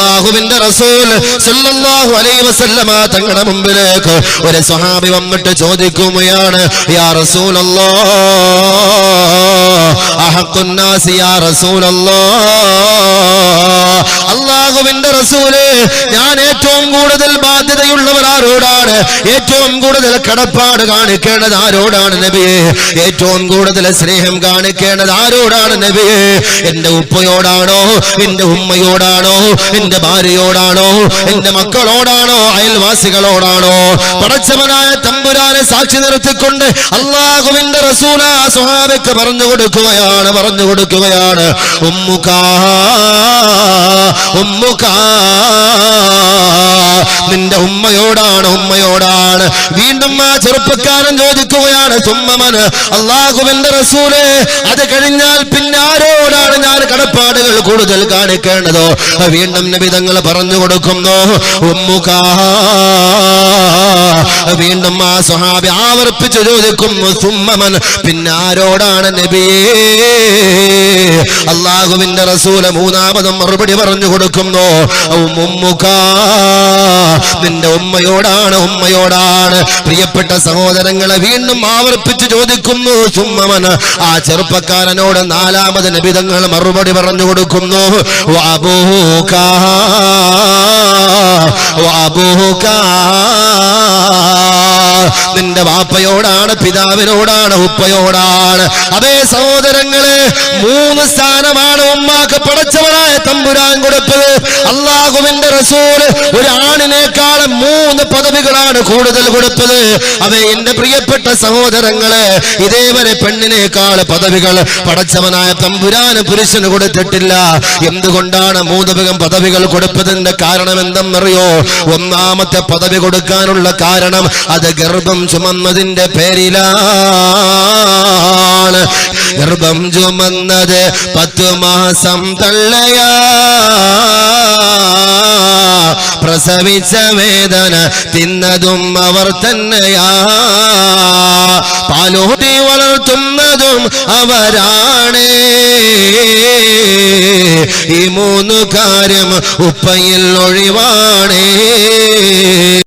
അല്ലാഹുവിന്റെ റസൂൽ സല്ലല്ലാഹു അലൈഹി വസല്ലമ തങ്ങളുടെ മുമ്പിലേക്ക് ഒരു സ്വഹാബി വന്നിട്ട് ചോദിക്കുകയാണ്, യാ റസൂലല്ലാഹ്, അഹഖുൻ നാസി യാ റസൂലല്ലാഹ്, അല്ലാഹുവിന്റെ റസൂലേ, ഞാൻ ഏറ്റവും കൂടുതൽ ബാധ്യതയുള്ളവർ ആരോടാണ്? ഏറ്റവും കൂടുതൽ കടപ്പാട് കാണിക്കേണ്ടത് ആരോടാണ് നബിയേ? ഏറ്റവും കൂടുതൽ സ്നേഹം കാണിക്കേണ്ടത് ആരോടാണ് നബിയേ? എന്റെ ഉപ്പയോടാണോ, എന്റെ ഉമ്മയോടാണോ, എന്റെ ഭാര്യയോടാണോ, എന്റെ മക്കളോടാണോ, അയൽവാസികളോടാണോ? പടച്ചവനായ തമ്പുരാനെ സാക്ഷി നിർത്തിക്കൊണ്ട് അല്ലാഹുവിന്റെ റസൂൽ ആ സ്വഹാബിക്ക് പറഞ്ഞു കൊടുക്കുകയാണ്, ഉമ്മുകാ, നിന്റെ ഉമ്മയോടാണ്. വീണ്ടും ആ ചെറുപ്പക്കാരൻ ചോദിക്കുകയാണ്, സുമ്മമൻ, അല്ലാഹുവിന്റെ റസൂലേ, അത് കഴിഞ്ഞാൽ പിന്നെ ആരോടാണ് ഞാൻ കടപ്പാടുകൾ കൂടുതൽ കാണിക്കേണ്ടതോ? വീണ്ടും നബി തങ്ങൾ പറഞ്ഞു കൊടുക്കുന്നു, ഉമ്മുകാ. വീണ്ടും ആ സ്വഹാബി ആവർത്തിച്ച് ചോദിക്കുന്നു, സുമ്മമൻ, പിന്നെ ആരോടാണ് നബിയേ? അല്ലാഹുവിന്റെ റസൂൽ മൂന്നാമതും മറുപടി പറഞ്ഞു കൊടുക്കുന്നു, ഉമ്മുകാ, നിന്റെ ഉമ്മയോടാണ്. പ്രിയപ്പെട്ട സഹോദരങ്ങളെ, വീണ്ടും ആവർത്തിച്ച് ചോദിക്കുന്നു, സുമ്മമൻ. ആ ചെറുപ്പക്കാരനോട് നാലാമത് നബി തങ്ങൾ മറുപടി പറഞ്ഞു കൊടുക്കുന്നു, വഅബൂകാ, നിന്റെ വാപ്പയോടാണ്, പിതാവിനോടാണ്, ഉപ്പയോടാണ്. അതേ സഹോദരങ്ങളെ, 3 സ്ഥാനമാണ് ഉമ്മാക്ക് പടച്ചവനായ തമ്പുരാൻ കൊടുത്തത്. അല്ലാഹുവിന്റെ റസൂൽ ഒരു ആണിനേക്കാളും 3 പദവികളാണ് കൂടുതൽ കൊടുത്തത്. അവേ എന്റെ പ്രിയപ്പെട്ട സഹോദരങ്ങളെ, ഇതേവരെ പെണ്ണിനേക്കാൾ പദവികൾ പടച്ചവനായ തമ്പുരാന് പുരുഷന് കൊടുത്തിട്ടില്ല. എന്തുകൊണ്ടാണ് 3 പദവികൾ കൊടുത്തതിന്റെ കാരണം എന്തെന്നറിയോ? ഒന്നാമത്തെ പദവി കൊടുക്കാനുള്ള കാരണം അത് ഗർഭം ചുമന്നതിന്റെ പേരിലാണ്. ഗർഭം ചുമന്നത് 10 മാസം തള്ളയാ, പ്രസവിച്ച വേദന തിന്നതും അവർ തന്നെയാ, പാലോട്ടി വളർത്തുന്നതും അവരാണ്. ഈ 3 കാര്യം ഉപ്പയിൽ ഒഴിവാണ്.